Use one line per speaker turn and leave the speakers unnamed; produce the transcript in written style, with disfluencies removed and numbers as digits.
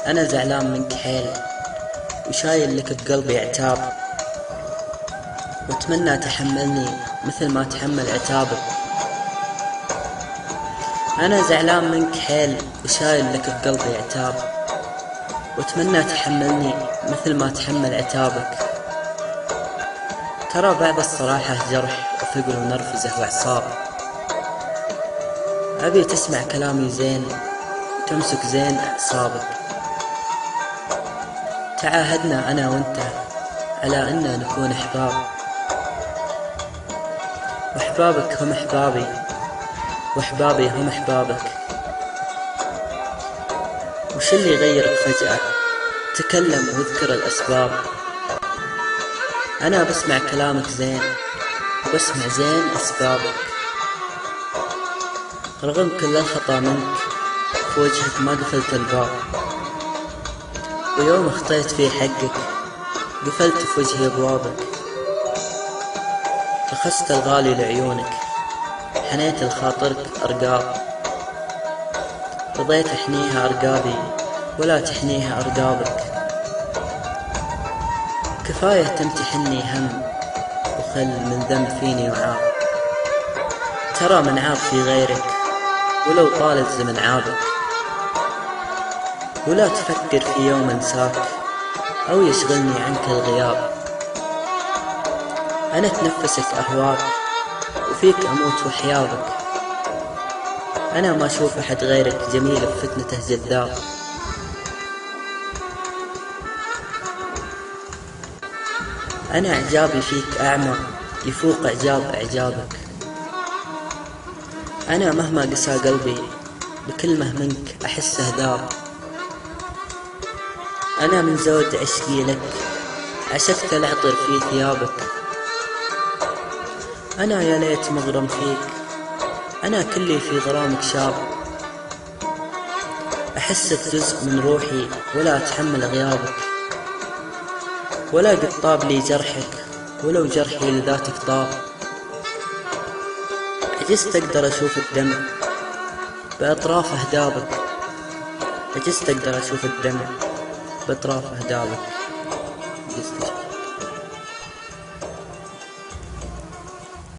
أنا زعلان منك حيل، وشايل لك بقلبي عتاب، واتمنى تحملني مثل ما تحمل عتابك. أنا زعلان منك حيل، وشايل لك بقلبي عتاب، واتمنى تحملني مثل ما تحمل عتابك. ترى بعد الصراحة جرح وثقل ونرفزه وعصاب. أبي تسمع كلامي زين وتمسك زين أعصابك. تعاهدنا أنا وأنت على أننا نكون أحباب، وأحبابك هم أحبابي، وأحبابي هم أحبابك. وش اللي يغيرك فجأة؟ تكلم واذكر الأسباب. أنا بسمع كلامك زين وبسمع زين أسبابك. رغم كل الخطا منك في وجهك ما قفلت الباب، ويوم اخطيت في حقك قفلت في وجهي أبوابك. رخصت الغالي لعيونك، حنيت لخاطرك أرقاب. رضيت أحنيها أرقابي ولا تحنيها أرقابك. كفاية تمتحني هم وخل من ذنب فيني وعاب. ترى من عاب في غيرك ولو طال الزمن عابك. ولا تفكر في يوم انساك أو يشغلني عنك الغياب. أنا أتنفسك أهواك وفيك أموت وحيابك. أنا ما أشوف أحد غيرك جميل بفتنته جذاب. أنا إعجابي فيك أعمى يفوق إعجابك. أنا مهما قسى قلبي بكلمة منك أحسه ذاب. أنا من زود عشقي لك عشقت العطر في ثيابك. أنا يا ليت مغرم فيك، أنا كلي في غرامك شاب. أحسك جزء من روحي ولا أتحمل غيابك. ولا قد طاب لي جرحك ولو جرحي لذاتك طاب. عجزت أقدر أشوف الدمع بأطراف أهدابك. عجزت أقدر أشوف الدمع بأطراف أهدابك.